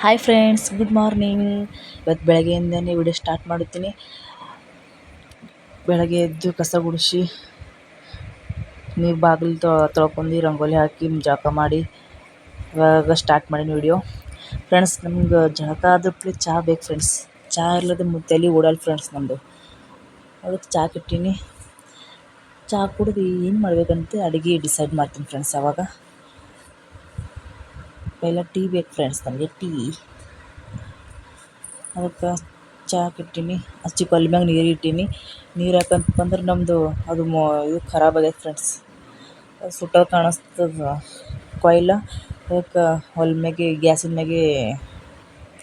Hi friends, good morning. ಇವತ್ತು ಬೆಳಗ್ಗೆಯಿಂದನೇ video start ಮಾಡುತ್ತೀನಿ. ಬೆಳಗ್ಗೆ ಎದ್ದು ಕಸ ಗುಡಿಸಿ ನೀರು ಬಾಗಿಲು ತೊಳ್ಕೊಂಡು ರಂಗೋಲಿ ಹಾಕಿ ಜಳಕ ಮಾಡಿ ಇವಾಗ ಸ್ಟಾರ್ಟ್ ಮಾಡೀನಿ ವಿಡಿಯೋ. ಫ್ರೆಂಡ್ಸ್, ನಮ್ಗೆ ಜಳಕ ಆದಪ್ಲೆ ಚಹಾ ಬೇಕು ಫ್ರೆಂಡ್ಸ್. ಚಹಾ ಇಲ್ಲದೆ ತಲೆ ಓಡಲ್ಲ ಫ್ರೆಂಡ್ಸ್ ನಮ್ಮದು. ಅದಕ್ಕೆ ಚಹಾ ಇಟ್ಟೀನಿ. ಚಹಾ ಕುಡಿದು ಏನು ಮಾಡ್ಬೇಕಂತ ಅಡುಗೆ ಡಿಸೈಡ್ ಮಾಡ್ತೀನಿ ಫ್ರೆಂಡ್ಸ್. ಅವಾಗ ಪೈಲ ಟೀ ಬೇಕು ಫ್ರೆಂಡ್ಸ್, ನಮಗೆ ಟೀ. ಅದಕ್ಕೆ ಚಹಾ ಇಟ್ಟೀನಿ. ಹಚ್ಚಿ ಒಲೆ ಮ್ಯಾಗ ನೀರು ಇಟ್ಟೀನಿ. ನೀರು ಯಾಕಂತಂದ್ರೆ ನಮ್ಮದು ಅದು ಇದು ಖರಾಬ್ ಆಗೈತೆ ಫ್ರೆಂಡ್ಸ್. ಸುಟ್ಟೋದು ಕಾಣಿಸ್ತದ ಕೊಯ್ಲ. ಅದಕ್ಕೆ ಒಲೆ ಮ್ಯಾಗೆ ಗ್ಯಾಸಿನ ಮ್ಯಾಗೆ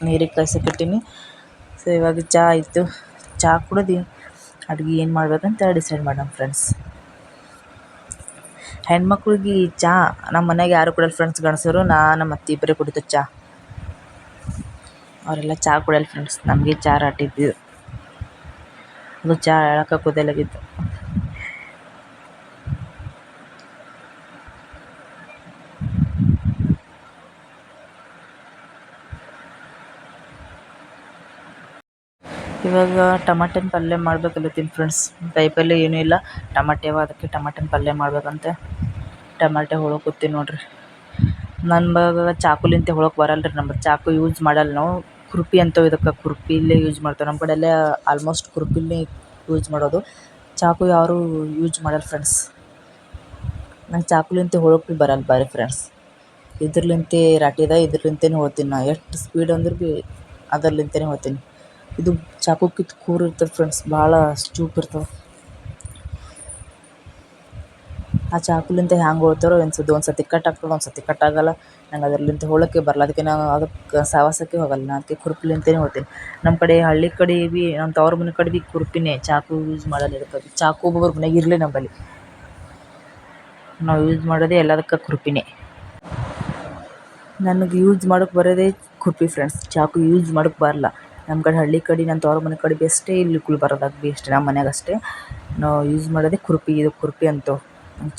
ನೀರಿಗೆ ಕಾಯ್ಸಕ್ಕೆ ಇಟ್ಟೀನಿ. ಸೊ ಇವಾಗ ಚಹಾ ಆಯಿತು. ಚಹಾ ಕುಡ್ದು ಅಡುಗೆ ಏನು ಮಾಡ್ಬೇಕಂತ ಡಿಸೈಡ್ ಮಾಡೋಣ ಫ್ರೆಂಡ್ಸ್. ಹೆಣ್ಮಕ್ಳಿಗೆ ಚಹಾ ನಮ್ಮ ಮನೆಯಾಗ ಯಾರು ಕುಡಿಯಲ್ಲ ಫ್ರೆಂಡ್ಸ್. ಗಂಡಸರು ನಮ್ಮ ಅತ್ತೆ ಇಬ್ಬರೇ ಕುಡಿತೀವಿ ಚಹಾ. ಅವರೆಲ್ಲ ಚಹಾ ಕುಡಿಯಲ್ಲ ಫ್ರೆಂಡ್ಸ್. ನಮಗೆ ಚಹಾ ರಾಟಿದ್ದು. ಅದು ಚಹಾ ಹೇಳಕ್ಕೆ ಕುದಿಯಲಾಗಿತ್ತು. ಇವಾಗ ಟಮಾಟೆನ ಪಲ್ಯ ಮಾಡ್ಬೇಕಲ್ಲತ್ತೀನಿ ಫ್ರೆಂಡ್ಸ್. ಕಾಯಿಪಲ್ಯ ಏನೂ ಇಲ್ಲ, ಟಮಾಟೆ ಅವ. ಅದಕ್ಕೆ ಟಮಾಟೆನ ಪಲ್ಯ ಮಾಡ್ಬೇಕಂತೆ ಟಮಾಟೆ ಹೊಳೋಕತ್ತೀನಿ ನೋಡ್ರಿ. ನಮ್ಗೆ ಚಾಕುಲಿಂತ ಹೊಳೋಕೆ ಬರಲ್ಲ ರೀ. ನಮ್ಗೆ ಚಾಕು ಯೂಸ್ ಮಾಡಲ್ಲ ನಾವು. ಕುರ್ಪಿ ಅಂತವು, ಇದಕ್ಕೆ ಕುರ್ಪಿಲೇ ಯೂಸ್ ಮಾಡ್ತೇವೆ. ನಮ್ಮ ಕಡೆ ಎಲ್ಲ ಆಲ್ಮೋಸ್ಟ್ ಕುರ್ಪಿಲೇ ಯೂಸ್ ಮಾಡೋದು. ಚಾಕು ಯಾರೂ ಯೂಸ್ ಮಾಡಲ್ಲ ಫ್ರೆಂಡ್ಸ್. ನಂಗೆ ಚಾಕುಲಿಂತ ಹೊಳೋಕೆ ಬರಲ್ಲ ಬಾರಿ ಫ್ರೆಂಡ್ಸ್. ಇದ್ರಲಿಂತೆ ರಾಟಿದ, ಇದ್ರಲಿಂತನೇ ಹೋಗ್ತೀನಿ ನಾ. ಎಷ್ಟು ಸ್ಪೀಡ್ ಅಂದ್ರೆ ಭೀ ಅದರ್ಲಿಂತನೇ ಹೋಗ್ತೀನಿ. ಇದು ಚಾಕುಕ್ಕಿಂತ ಕೂರು ಇರ್ತದೆ ಫ್ರೆಂಡ್ಸ್, ಭಾಳ ಚೂಪ್ ಇರ್ತದೆ. ಆ ಚಾಕುಲಿಂತ ಹ್ಯಾಂಗೆ ಹೋಗ್ತಾರೋ ಒಂದು ಸತಿ ಕಟ್ ಆಗ್ತದೆ, ಒಂದು ಸತಿ ಕಟ್ ಆಗಲ್ಲ. ನಂಗೆ ಅದರ್ಲಿಂತ ಹೋಳೋಕ್ಕೆ ಬರಲ್ಲ. ಅದಕ್ಕೆ ನಾನು ಅದಕ್ಕೆ ಸಾವಾಸಕ್ಕೆ ಹೋಗಲ್ಲ. ನಾನು ಅದಕ್ಕೆ ಕುರ್ಪಿಲಿಂತನೇ ಹೋಗ್ತೀನಿ. ನಮ್ಮ ಕಡೆ ಹಳ್ಳಿ ಕಡೆ ಭೀ, ನಮ್ಮ ತವ್ರ ಮನೆ ಕಡೆ ಭೀ ಕುರ್ಪಿನೇ, ಚಾಕು ಯೂಸ್ ಮಾಡಲ್ಲ. ಇದಕ್ಕೆ ಚಾಕು ಒಬ್ಬೊಬ್ಬರ ಮನೆಯಾಗ ಇರಲಿ. ನಂಬಲ್ಲಿ ನಾವು ಯೂಸ್ ಮಾಡೋದೇ ಎಲ್ಲದಕ್ಕೆ ಕುರ್ಪಿನೇ. ನನಗೆ ಯೂಸ್ ಮಾಡೋಕ್ಕೆ ಬರೋದೇ ಕುರ್ಪಿ ಫ್ರೆಂಡ್ಸ್. ಚಾಕು ಯೂಸ್ ಮಾಡೋಕ್ಕೆ ಬರಲ್ಲ. ನಮ್ಮ ಕಡೆ ಹಳ್ಳಿ ಕಡೆ, ನನ್ನ ತವ್ರ ಮನೆ ಕಡೆ ಭೀ ಅಷ್ಟೇ, ಇಲ್ಲಿ ಗುಲ್ಬರ್ಗದಾಗ ಭೀ ಅಷ್ಟೇ, ನಮ್ಮ ಮನ್ಯಾಗ ಅಷ್ಟೇ ನಾವು ಯೂಸ್ ಮಾಡೋದೇ ಕುರ್ಪಿ. ಇದು ಕುರ್ಪಿ ಅಂತೂ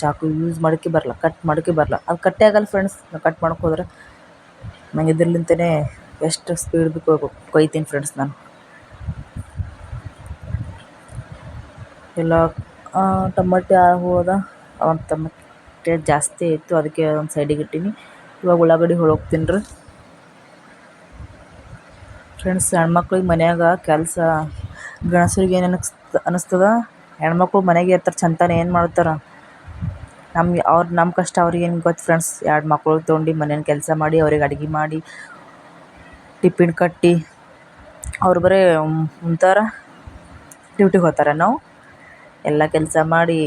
ಚಾಕು ಯೂಸ್ ಮಾಡೋಕ್ಕೆ ಬರಲ್ಲ, ಕಟ್ ಮಾಡೋಕ್ಕೆ ಬರಲ್ಲ. ಅದು ಕಟ್ಟೇ ಆಗಲ್ಲ ಫ್ರೆಂಡ್ಸ್. ನಾವು ಕಟ್ ಮಾಡೋಕೆ ಹೋದ್ರೆ ನಂಗೆ ಇದ್ರಲಿಂತನೇ ಎಷ್ಟು ಸ್ಪೀಡ್ ಭೀ ಕೊಯ್ತೀನಿ ಫ್ರೆಂಡ್ಸ್ ನಾನು. ಎಲ್ಲ ಟಮಾಟೆ ಹೋದ. ಒಂದು ಟಮಾಟೆ ಜಾಸ್ತಿ ಆಯಿತು, ಅದಕ್ಕೆ ಒಂದು ಸೈಡಿಗೆ ಇಟ್ಟೀನಿ. ಇವಾಗ ಉಳ್ಳಾಗಡ್ಡಿ ಹೊಳೋಗ್ತೀನಿ ರೀ ಫ್ರೆಂಡ್ಸ್. ಹೆಣ್ಮಕ್ಳಿಗೆ ಮನ್ಯಾಗ ಕೆಲಸ, ಗಂಡಸರಿಗೆ ಏನು ಅನ್ನಿಸ್ತದ, ಹೆಣ್ಮಕ್ಳು ಮನೆಗೆ ಇರ್ತಾರೆ ಚಂತಾನೆ ಏನು ಮಾಡ್ತಾರೆ. ನಮ್ಮ ಕಷ್ಟ ಅವ್ರಿಗೆ ಏನು ಗೊತ್ತು ಫ್ರೆಂಡ್ಸ್. 2 ಮಕ್ಳು ತೊಗೊಂಡು ಮನೇನ ಕೆಲಸ ಮಾಡಿ, ಅವ್ರಿಗೆ ಅಡುಗೆ ಮಾಡಿ, ಟಿಫಿನ್ ಕಟ್ಟಿ, ಅವ್ರು ಬರೀ ಉಣ್ತಾರೆ, ಡ್ಯೂಟಿಗೆ ಹೋಗ್ತಾರೆ. ನಾವು ಎಲ್ಲ ಕೆಲಸ ಮಾಡಿ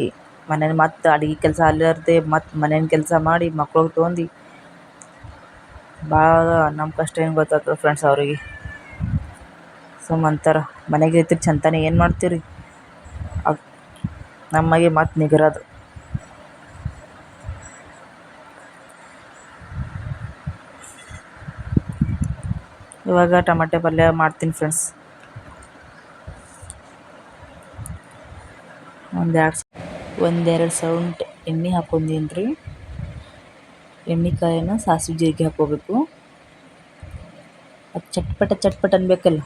ಮನೇನ ಮತ್ತು ಅಡುಗೆ ಕೆಲಸ ಅಲ್ಲಿರದೆ, ಮತ್ತು ಮನೇನ ಕೆಲಸ ಮಾಡಿ ಮಕ್ಳಿಗೆ ತೊಗೊಂಡು ಭಾಳ ನಮ್ಮ ಕಷ್ಟ ಏನು ಗೊತ್ತಾಗ್ತದೆ ಫ್ರೆಂಡ್ಸ್ ಅವರಿಗೆ. ಅಂತಾರೆ ಮನೆಗೆ ಇರ್ತೀರಿ ಚಂತಾನೆ ಏನು ಮಾಡ್ತೀರಿ. ನಮಗೆ ಮತ್ತು ನಿಗರೋದು. ಇವಾಗ ಟಮಾಟೆ ಪಲ್ಯ ಮಾಡ್ತೀನಿ ಫ್ರೆಂಡ್ಸ್. ಒಂದೆರಡು ಸೌಂಡ್ ಎಣ್ಣೆ ಹಾಕ್ಕೊಂಡೀನಿ ರೀ. ಎಣ್ಣೆ ಕಾಯಿನ ಸಾಸಿವೆ ಜೀರಿಗೆ ಹಾಕ್ಕೋಬೇಕು. ಅದು ಚಟ್ಪಟ ಚಟ್ಪಟ ಅನ್ಬೇಕಲ್ಲ,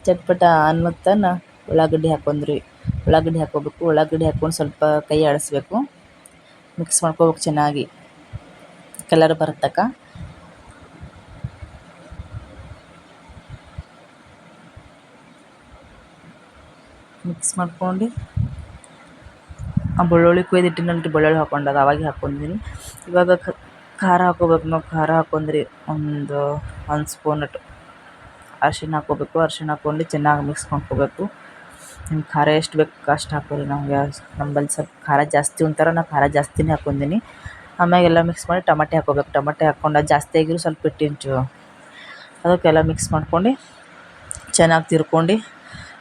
ಚಟ್ಪಟ ಅನ್ನೋತನ ಉಳ್ಳಾಗಡ್ಡಿ ಹಾಕ್ಕೊಂಡ್ರಿ. ಉಳ್ಳಾಗಡ್ಡಿ ಹಾಕ್ಕೋಬೇಕು. ಉಳ್ಳಾಗಡ್ಡಿ ಹಾಕ್ಕೊಂಡು ಸ್ವಲ್ಪ ಕೈ ಆಡಿಸ್ಬೇಕು, ಮಿಕ್ಸ್ ಮಾಡ್ಕೋಬೇಕು ಚೆನ್ನಾಗಿ, ಕಲರ್ ಬರತಕ್ಕ. ಮಿಕ್ಸ್ ಮಾಡ್ಕೊಂಡು ಬೆಳ್ಳುಳ್ಳಿ ಕೊಯ್ದಿಟ್ಟಿನಲ್ರಿ, ಬೆಳ್ಳುಳ್ಳಿ ಹಾಕ್ಕೊಂಡಾಗ ಅವಾಗೆ ಹಾಕ್ಕೊಂಡಿದ್ದೀನಿ. ಇವಾಗ ಖಾರ ಹಾಕ್ಕೋಬೇಕು. ನಾವು ಖಾರ ಹಾಕ್ಕೊಂಡ್ರಿ ಒಂದು ಸ್ಪೂನ್ ಅರಿಶಿಣ ಹಾಕ್ಕೋಬೇಕು. ಅರಿಶಿಣ ಹಾಕ್ಕೊಂಡು ಚೆನ್ನಾಗಿ ಮಿಕ್ಸ್ ಮಾಡ್ಕೋಬೇಕು. ನಿಮ್ಗೆ ಖಾರ ಎಷ್ಟು ಬೇಕು ಅಷ್ಟು ಹಾಕ್ಕೊಳ್ಳಿ. ನಮ್ಮಲ್ಲಿ ಸ್ವಲ್ಪ ಖಾರ ಜಾಸ್ತಿ ಉಣ್ತಾರೆ, ನಾನು ಖಾರ ಜಾಸ್ತಿನೇ ಹಾಕ್ಕೊಂಡೀನಿ. ಆಮ್ಯಾಗ ಎಲ್ಲ ಮಿಕ್ಸ್ ಮಾಡಿ ಟಮಾಟೆ ಹಾಕ್ಕೋಬೇಕು. ಟಮಾಟೆ ಹಾಕ್ಕೊಂಡು ಅದು ಜಾಸ್ತಿ ಆಗಿರೋ ಸ್ವಲ್ಪ ಇಟ್ಟಿಂಚು ಅದಕ್ಕೆಲ್ಲ ಮಿಕ್ಸ್ ಮಾಡ್ಕೊಂಡು ಚೆನ್ನಾಗಿ ತಿರ್ಕೊಂಡು,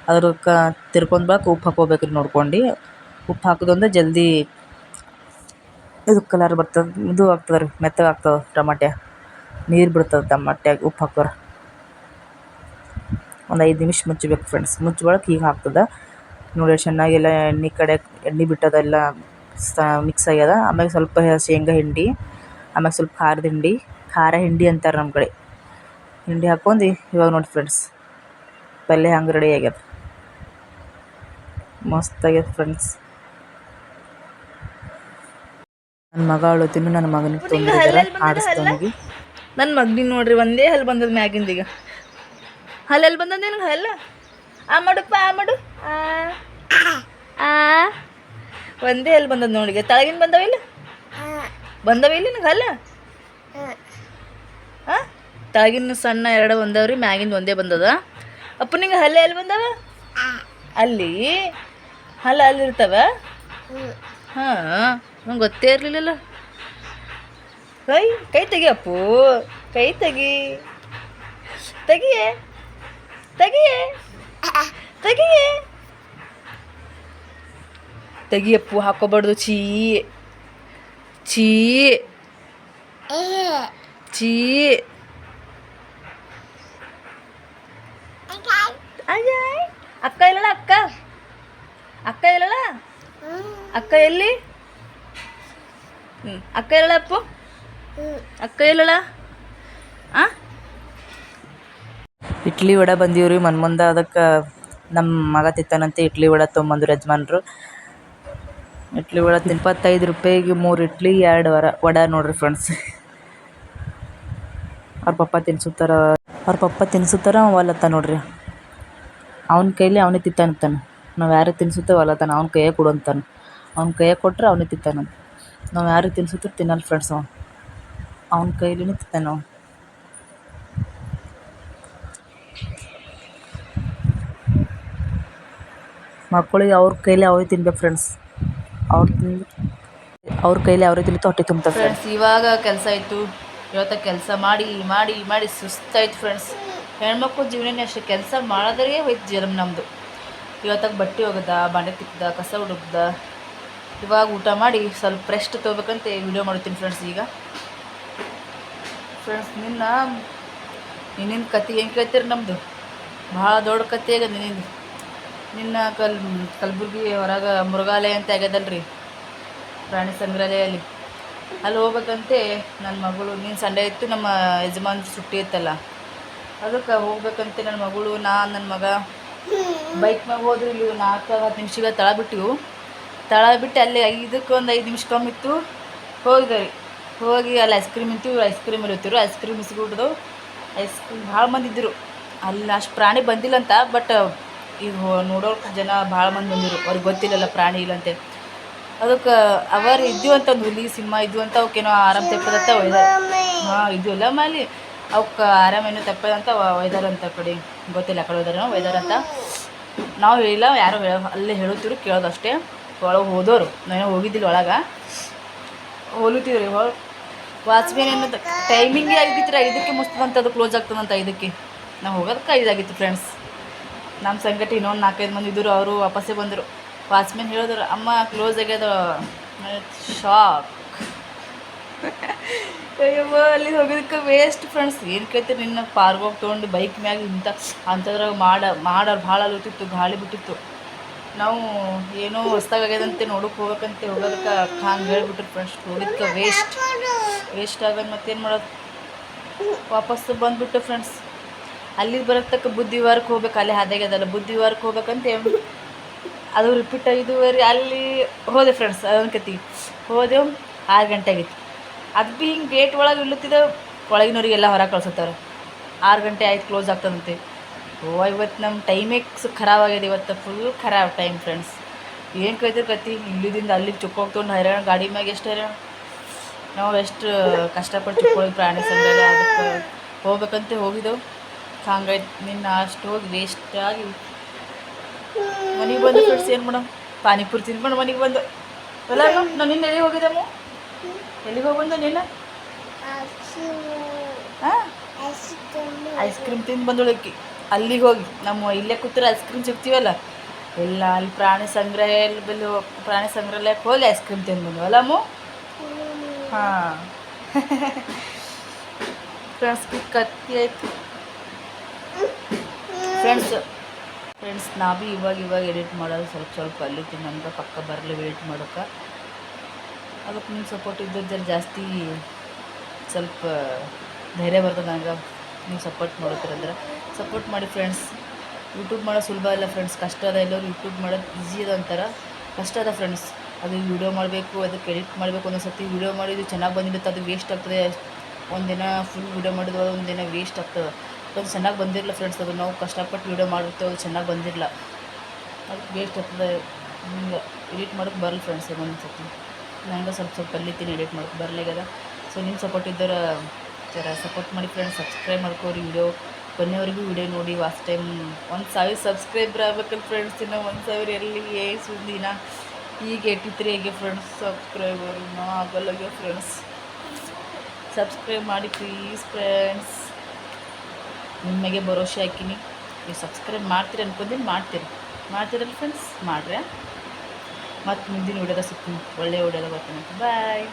ಅದ್ರಕ್ಕೆ ತಿರ್ಕೊಂಡ್ ಬಳಿಕ ಉಪ್ಪು ಹಾಕ್ಕೋಬೇಕ್ರಿ ನೋಡ್ಕೊಂಡು. ಉಪ್ಪು ಹಾಕೋದಂದ್ರೆ ಜಲ್ದಿ ಇದು ಕಲರ್ ಬರ್ತದೆ, ಇದು ಆಗ್ತದೆ ರೀ, ಮೆತ್ತಗಾಗ್ತದೆ ಟಮಾಟೆ. ನೀರು ಬಿಡ್ತದೆ ಟಮಾಟ್ಯಾಗ ಉಪ್ಪು ಹಾಕೋರು. ಒಂದು 5 ನಿಮಿಷ ಮುಚ್ಚಬೇಕು ಫ್ರೆಂಡ್ಸ್. ಮುಚ್ಚಬಳಕ್ಕೆ ಹೀಗೆ ಆಗ್ತದೆ ನೋಡಿ. ಚೆನ್ನಾಗೆಲ್ಲ ಎಣ್ಣೆ ಬಿಟ್ಟದೆಲ್ಲ ಮಿಕ್ಸ್ ಆಗ್ಯದ. ಆಮ್ಯಾಗ ಸ್ವಲ್ಪ ಶೇಂಗಾ ಹಿಂಡಿ, ಆಮ್ಯಾಗ ಸ್ವಲ್ಪ ಖಾರದ ಹಿಂಡಿ. ಖಾರ ಹಿಂಡಿ ಅಂತಾರೆ ನಮ್ಮ ಕಡೆ. ಹಿಂಡಿ ಹಾಕ್ಕೊಂಡು ಇವಾಗ ನೋಡಿ ಫ್ರೆಂಡ್ಸ್ ಪಲ್ಯ ಹಂಗೆ ರೆಡಿ ಆಗ್ಯದ. ಮಸ್ತ್ ಆಗ್ಯದ ಫ್ರೆಂಡ್ಸ್. ನನ್ನ ಮಗ ಅಳುತ್ತಿನ್ನು ನನ್ನ ಮಗನಿಗೆ ತೊಂದರೆ ಆಡಿಸ್ದವನಿಗೆ. ನನ್ನ ಮಗನಿಗೆ ನೋಡ್ರಿ ಒಂದೇ ಹಲ್ಲು ಬಂದದ ಮ್ಯಾಗಿಂದ. ಈಗ ಹಲ್ಲೆಲ್ಲಿ ಬಂದದ ನಿನಗೆ ಹಲ್ಲ? ಆ ಮಾಡಪ್ಪ ಆ ಮಾಡು. ಒಂದೇ ಹಲ್ಲು ಬಂದದ ನೋಡಿಗೆ. ತಳಗಿನ ಬಂದವಿಲ್ಲ ಬಂದವಿಲ್ಲ ನಿನಗೆ ಹಲ್ಲ? ಹಾಂ ತಳಗಿನ ಸಣ್ಣ ಎರಡು ಬಂದವ್ರಿ, ಮ್ಯಾಗಿಂದ ಒಂದೇ ಬಂದದ. ಅಪ್ಪ ನಿಂಗೆ ಹಲ್ಲೆ ಎಲ್ಲಿ ಬಂದವ? ಅಲ್ಲಿ ಹಲ್ಲ ಅಲ್ಲಿರ್ತಾವ. ಹಾಂ ನಂಗೆ ಗೊತ್ತೇ ಇರಲಿಲ್ಲಲ್ಲ. ಕೈ ತೆಗಿ ಅಪ್ಪು, ಕೈ ತೆಗಿ, ತೆಗಿಯೇ ತೆಗಿಯೇ ತೆಗಿಯೇ ತೆಗಿಯಪ್ಪು, ಹಾಕೋಬಾರ್ದು. ಛೀ ಛೀ ಛೀ. ಅಕ್ಕ ಇಲ್ಲಲ್ಲ? ಅಕ್ಕ ಅಕ್ಕ ಇಲ್ಲಲ್ಲ? ಅಕ್ಕ ಎಲ್ಲಿ? ಅಕ್ಕ ಇಲ್ಲಲ್ಲ ಅಪ್ಪು? ಅಕ್ಕ ಇಲ್ಲಲ್ಲ? ಇಡ್ಲಿ ವಡೆ ಬಂದೀವ್ರಿ ಮನ್ ಮುಂದೆ. ಅದಕ್ಕೆ ನಮ್ಮ ಮಗ ತಿತ್ತಾನಂತೆ ಇಡ್ಲಿ ವಡೆ ತೊಗೊಂಬಂದ್ರು ಯಜಮಾನ್ರು. ಇಡ್ಲಿ ವಡೆ 25 ರೂಪಾಯಿಗೆ 3 ಇಡ್ಲಿ 2 ವಡೆ ನೋಡ್ರಿ ಫ್ರೆಂಡ್ಸ್. ಅವ್ರ ಪಪ್ಪ ತಿನ್ಸುತ್ತಾರ ಒಲ್ಲತ್ತ ನೋಡ್ರಿ. ಅವನ ಕೈಲಿ ಅವನೇ ತಿತ್ತಾನಂತಾನೆ. ನಾವು ಯಾರಿಗೆ ತಿನ್ಸುತ್ತೇವೆ ಒಲ್ಲತ್ತಾನ, ಅವ್ನ ಕೈಯಾಗ ಕೊಡು ಅಂತಾನೆ. ಅವ್ನ ಕೈಯಾಗ ಕೊಟ್ಟರೆ ಅವನೇ ತಿತ್ತಾನಂತ. ನಾವು ಯಾರಿಗೆ ತಿನ್ಸುತ್ತೆ ತಿನ್ನಲ್ಲ ಫ್ರೆಂಡ್ಸ್. ಅವನ ಕೈಲಿನೇ ತಿತ್ತಾನೆ ನಾವು. ಮಕ್ಕಳಿಗೆ ಅವ್ರ ಕೈಲಿ ಅವರೇ ತಿನ್ಬೇಕು ಫ್ರೆಂಡ್ಸ್. ಅವ್ರ ಕೈಲಿ ಅವರೇ ತಿನ್ನುತ್ತೆ ಹೊಟ್ಟೆ ತುಂಬ್ತಾರೆ ಫ್ರೆಂಡ್ಸ್. ಇವಾಗ ಕೆಲಸ ಆಯಿತು. ಇವತ್ತು ಕೆಲಸ ಮಾಡಿ ಮಾಡಿ ಮಾಡಿ ಸುಸ್ತಾಯ್ತು ಫ್ರೆಂಡ್ಸ್. ಹೆಣ್ಮಕ್ಳು ಜೀವನನೇ ಅಷ್ಟೇ, ಕೆಲಸ ಮಾಡೋದ್ರಿಗೆ ಹೋಯ್ತು ಜನ್ಮ ನಮ್ಮದು. ಇವತ್ತಾಗ ಬಟ್ಟೆ ಒಗದ, ಬಾಂಡೆ ತಿಕ್ಕದ, ಕಸ ಹುಡುಕ್ದ. ಇವಾಗ ಊಟ ಮಾಡಿ ಸ್ವಲ್ಪ ರೆಸ್ಟ್ ತೊಗೋಬೇಕಂತ ವಿಡಿಯೋ ಮಾಡ್ತೀನಿ ಫ್ರೆಂಡ್ಸ್. ಈಗ ಫ್ರೆಂಡ್ಸ್ ನಿನ್ನಿಂದ ಕತೆ ಏನು ಕೇಳ್ತೀರಿ? ನಮ್ಮದು ಭಾಳ ದೊಡ್ಡ ಕತೆ ಆಗ್ಯದ ನಿನ್ನ ಕಲಬುರ್ಗಿ ಹೊರಗೆ ಮೃಗಾಲಯ ಅಂತ ಆಗ್ಯದಲ್ರಿ, ಪ್ರಾಣಿ ಸಂಗ್ರಹಾಲಯಲ್ಲಿ. ಅಲ್ಲಿ ಹೋಗ್ಬೇಕಂತೆ ನನ್ನ ಮಗಳು. ನೀನು ಸಂಡೇ ಇತ್ತು, ನಮ್ಮ ಯಜಮಾನ್ ಸುಟ್ಟಿ ಇತ್ತಲ್ಲ, ಅದಕ್ಕೆ ಹೋಗ್ಬೇಕಂತೆ ನನ್ನ ಮಗಳು. ನನ್ನ ಮಗ ಬೈಕ್ ಮ್ಯಾಗ ಹೋದ್ರಿ. ಇಲ್ಲಿ 4-10 ನಿಮಿಷಗೆ ತಳ ಬಿಟ್ಟಿವು. ತಳ ಬಿಟ್ಟು ಅಲ್ಲಿ 5 ನಿಮಿಷ ಕಮ್ಮಿ ಇತ್ತು. ಹೋಗಿ ಅಲ್ಲಿ ಐಸ್ ಕ್ರೀಮ್ ಇತ್ತು. ಐಸ್ ಕ್ರೀಮ್ ಇರುತ್ತಿರು. ಐಸ್ ಕ್ರೀಮ್ ಇಸ್ಬಿಡ್ದು. ಐಸ್ ಕ್ರೀಮ್ ಭಾಳ ಮಂದಿ ಇದ್ದರು ಅಲ್ಲಿ. ಅಷ್ಟು ಪ್ರಾಣಿ ಬಂದಿಲ್ಲ ಅಂತ, ಬಟ್ ಈಗ ನೋಡೋಕೆ ಜನ ಭಾಳ ಮಂದಿ ಬಂದಿರು. ಅವ್ರಿಗೆ ಗೊತ್ತಿಲ್ಲಲ್ಲ ಪ್ರಾಣಿ ಇಲ್ಲಂತೆ. ಅದಕ್ಕೆ ಅವರು ಇದ್ದು ಅಂತ, ಹುಲಿ ಸಿಂಹ ಇದ್ದು ಅಂತ, ಅವಕ್ಕೇನೋ ಆರಾಮ್ ತಪ್ಪದಂತ ಒಯ್ದಾರ. ಹಾಂ ಇದು ಎಲ್ಲ ಮಾಲಿ ಅವಕ್ಕೆ ಆರಾಮೇನೋ ತಪ್ಪದಂತ ಒಯ್ದಾರಂತ. ಕಡೆ ಗೊತ್ತಿಲ್ಲ ಆ ಕಡೆ ಒಯ್ದಾರಂತ. ನಾವು ಹೇಳಿಲ್ಲ, ಯಾರೋ ಅಲ್ಲೇ ಹೇಳುತ್ತಿರು, ಕೇಳೋದಷ್ಟೇ. ಒಳಗೆ ಹೋದವರು ನಾವೇನೋ ಹೋಗಿದ್ದಿಲ್ಲ. ಒಳಗೆ ಹೋಲುತ್ತೀವ್ರಿ. ವಾಚ್ಮೇನ್ ಏನಂತ ಟೈಮಿಂಗೇ ಆಗಿತ್ತು 5ಕ್ಕೆ ಮುಸ್ತದಂತ. ಅದು ಕ್ಲೋಸ್ ಆಗ್ತದಂತ 5ಕ್ಕೆ. ನಾವು ಹೋಗೋದಕ್ಕೆ 5 ಆಗಿತ್ತು ಫ್ರೆಂಡ್ಸ್. ನಮ್ಮ ಸಂಗಟ ಇನ್ನೊಂದು 4-5 ಮಂದಿ ಇದ್ದರು. ಅವರು ವಾಪಸ್ಸೇ ಬಂದರು. ವಾಚ್ಮೇನ್ ಹೇಳಿದ್ರು, ಅಮ್ಮ ಕ್ಲೋಸ್ ಆಗ್ಯದ. ಶಾಕ್. ಅಯ್ಯವ್ವ, ಅಲ್ಲಿ ಹೋಗೋದಕ್ಕೆ ವೇಸ್ಟ್ ಫ್ರೆಂಡ್ಸ್. ಏನು ಕೇಳ್ತೀರಿ? ನಿನ್ನ ಪಾರ್ಗೋಗಿ ತೊಗೊಂಡು ಬೈಕ್ ಮ್ಯಾಗ ಅಂಥದ್ರಾಗ ಮಾಡೋರು ಭಾಳ ಅಲ್ಲುತ್ತಿತ್ತು, ಗಾಳಿ ಬಿಟ್ಟಿತ್ತು. ನಾವು ಏನೋ ಹೊಸ್ದಾಗ್ಯದಂತೆ ನೋಡೋಕೆ ಹೋಗೋದಕ್ಕೆ ಹಂಗೆ ಹೇಳ್ಬಿಟ್ರು ಫ್ರೆಂಡ್ಸ್. ಹೋಗೋದಕ್ಕೆ ವೇಸ್ಟ್ ಆಗೋದು. ಮತ್ತೇನು ಮಾಡೋದು? ವಾಪಸ್ಸು ಬಂದುಬಿಟ್ಟು ಫ್ರೆಂಡ್ಸ್. ಅಲ್ಲಿಗೆ ಬರೋತಕ್ಕ ಬುದ್ಧಿವಾರಕ್ಕೆ ಹೋಗ್ಬೇಕು. ಅಲ್ಲಿ ಹಾದಿಯಾಗ್ಯದಲ್ಲ, ಬುದ್ಧಿವಾರಕ್ಕೆ ಹೋಗ್ಬೇಕಂತೆ. ಅದು ರಿಪೀಟ್ 5:30 ಅಲ್ಲಿ ಹೋದೆ ಫ್ರೆಂಡ್ಸ್. ಅದೊಂದು ಕತೆ. ಹೋದೆವು 6 ಗಂಟೆ ಆಗಿತ್ತು. ಅದು ಭೀ ಹಿಂಗೆ ಗೇಟ್ ಒಳಗೆ ಇಳ್ಳುತ್ತಿದ್ದೆವು. ಒಳಗಿನವ್ರಿಗೆಲ್ಲ ಹೊರಗೆ ಕಳ್ಸುತ್ತಾರೆ. 6 ಗಂಟೆ ಆಯ್ತು, ಕ್ಲೋಸ್ ಆಗ್ತದಂತೆ. ಇವತ್ತು ನಮ್ಮ ಟೈಮೇ ಖರಾಬಾಗಿದೆ. ಇವತ್ತು ಫುಲ್ ಖರಾಬ್ ಟೈಮ್ ಫ್ರೆಂಡ್ಸ್. ಏನು ಕೇಳ್ತೀರಿ ಕತೆ? ಇಲ್ಲಿದಿಂದ ಅಲ್ಲಿಗೆ ಚುಕ್ಕೋಗಿ ತೊಗೊಂಡು ಹೈರಾಣ. ಗಾಡಿ ಮ್ಯಾಗ ಎಷ್ಟು ಹೈರಾಣ. ನಾವು ಎಷ್ಟು ಕಷ್ಟಪಟ್ಟು ಚುಕ್ಕೊಳ್ಳಿ ಪ್ರಾಣಿ ಸಂಗ್ರಹಾಲಯ. ಅದಕ್ಕೆ ಹೋಗ್ಬೇಕಂತ ಹೋಗಿದ್ದೆವು. ಹಂಗಾಯ್ತು. ನಿನ್ನ ಅಷ್ಟು ಹೋಗಿ ವೇಸ್ಟಾಗಿ ಮನೆಗೆ ಬಂದು ಫ್ರೆಂಡ್ಸ್. ಏನು ಮೇಡಮ್, ಪಾನಿಪುರಿ ತಿನ್ಕೊಂಡು ಮನೆಗೆ ಬಂದು. ಎಲ್ಲ ನಾವು ನಿನ್ನ ಎಲ್ಲಿಗೆ ಹೋಗಿದ್ದೆವು? ಎಲ್ಲಿಗೆ ಹೋಗಿ ಬಂದು ನಿನ್ನ? ಹಾಂ, ಐಸ್ ಕ್ರೀಮ್ ತಿಂದು ಬಂದೊಳಕ್ಕಿ. ಅಲ್ಲಿಗೆ ಹೋಗಿ ನಮ್ಮ ಇಲ್ಲೇ ಕೂತ್ರೆ ಐಸ್ ಕ್ರೀಮ್ ಸಿಗ್ತೀವಲ್ಲ, ಎಲ್ಲ ಅಲ್ಲಿ ಪ್ರಾಣಿ ಸಂಗ್ರಹಾಲಯಕ್ಕೆ ಹೋಗಿ ಐಸ್ ಕ್ರೀಮ್ ತಿಂದು ಬಂದು ಅಲ್ಲಮ್ಮ. ಹಾಂ ಫ್ರೆಂಡ್ಸ್, ಕತ್ತಿ ಆಯಿತು ಫ್ರೆಂಡ್ಸ್. ನಾ ಭೀ ಇವಾಗ ಎಡಿಟ್ ಮಾಡೋದು ಸ್ವಲ್ಪ ಅಲ್ಲಿತ್ತು. ನಮ್ಗೆ ಪಕ್ಕ ಬರಲಿ ವೇಟ್ ಮಾಡೋಕೆ. ಅದಕ್ಕೆ ನಿಮ್ಮ ಸಪೋರ್ಟ್ ಇದ್ದದ್ದು ಜಾಸ್ತಿ ಸ್ವಲ್ಪ ಧೈರ್ಯ ಬರ್ತದೆ ನನಗೆ. ನೀವು ಸಪೋರ್ಟ್ ಮಾಡೋದ್ರಂದ್ರೆ ಸಪೋರ್ಟ್ ಮಾಡಿ ಫ್ರೆಂಡ್ಸ್. ಯೂಟ್ಯೂಬ್ ಮಾಡೋದು ಸುಲಭ ಇಲ್ಲ ಫ್ರೆಂಡ್ಸ್, ಕಷ್ಟ ಅದ. ಎಲ್ಲರೂ ಯೂಟ್ಯೂಬ್ ಮಾಡೋದು ಈಸಿ ಅದ ಅಂತಾರೆ, ಕಷ್ಟ ಅದ ಫ್ರೆಂಡ್ಸ್. ಅದು ವೀಡಿಯೋ ಮಾಡಬೇಕು, ಅದಕ್ಕೆ ಎಡಿಟ್ ಮಾಡಬೇಕು. ಒಂದೊಂದು ಸರ್ತಿ ವೀಡಿಯೋ ಮಾಡಿದ್ದು ಚೆನ್ನಾಗಿ ಬಂದಿರುತ್ತೆ, ಅದು ವೇಸ್ಟ್ ಆಗ್ತದೆ. ಒಂದಿನ ಫುಲ್ ವೀಡಿಯೋ ಮಾಡಿದ್ವು ಒಂದಿನ ವೇಸ್ಟ್ ಆಗ್ತದೆ. ಅದು ಚೆನ್ನಾಗಿ ಬಂದಿರಲಿಲ್ಲ ಫ್ರೆಂಡ್ಸ್, ಅದು ನಾವು ಕಷ್ಟಪಟ್ಟು ವೀಡಿಯೋ ಮಾಡಿರ್ತೇವೆ, ಅದು ಚೆನ್ನಾಗಿ ಬಂದಿರಲಿಲ್ಲ, ಅದಕ್ಕೆ ವೇಸ್ಟ್ ಆಗ್ತದೆ. ಹಿಂಗೆ ಎಡಿಟ್ ಮಾಡೋಕ್ಕೆ ಬರಲ್ಲ ಫ್ರೆಂಡ್ಸ್. ಒಂದೊಂದು ಸರ್ತಿ ನನಗೆ ಸ್ವಲ್ಪ ಕಲಿತೀನಿ ಎಡಿಟ್ ಮಾಡೋಕ್ಕೆ ಬರಲಾಗ್ಯದ. ಸೊ ನಿಮ್ಮ ಸಪೋರ್ಟ್ ಇದ್ದರೆ ಜರ ಸಪೋರ್ಟ್ ಮಾಡಿ ಫ್ರೆಂಡ್ಸ್. ಸಬ್ಸ್ಕ್ರೈಬ್ ಮಾಡ್ಕೋರಿ, ವೀಡಿಯೋ ಕೊನೆಯವರೆಗೂ ವೀಡಿಯೋ ನೋಡಿ. ವಾಸ್ಟ್ ಟೈಮ್ 1,000 ಸಬ್ಸ್ಕ್ರೈಬರ್ ಆಗ್ಬೇಕಲ್ಲ ಫ್ರೆಂಡ್ಸ್. ಇನ್ನು 1,000 ಎಲ್ಲಿ ಸುದ್ದಿನ ಈಗ 83 ಆಗಿ ಫ್ರೆಂಡ್ಸ್ ಸಬ್ಸ್ಕ್ರೈಬರ್. ಇನ್ನೂ ಆಗಲ್ಲಾಗ್ಯ ಫ್ರೆಂಡ್ಸ್. ಸಬ್ಸ್ಕ್ರೈಬ್ ಮಾಡಿ ಪ್ಲೀಸ್ ಫ್ರೆಂಡ್ಸ್. ನಿಮಗೆ ಭರೋಸೆ ಹಾಕಿನಿ, ನೀವು ಸಬ್ಸ್ಕ್ರೈಬ್ ಮಾಡ್ತೀರಿ ಅನ್ಕೊಂತೀನಿ. ಮಾಡ್ತೀರಲ್ಲ ಫ್ರೆಂಡ್ಸ್, ಮಾಡ್ರೆ. ಮತ್ತು ಮುಂದಿನ ವಿಡಿಯೋದ ಸಿಗ್ತೀನಿ, ಒಳ್ಳೆಯ ವಿಡಿಯೋದ ಬರ್ತೀನಿ. ಬಾಯ್.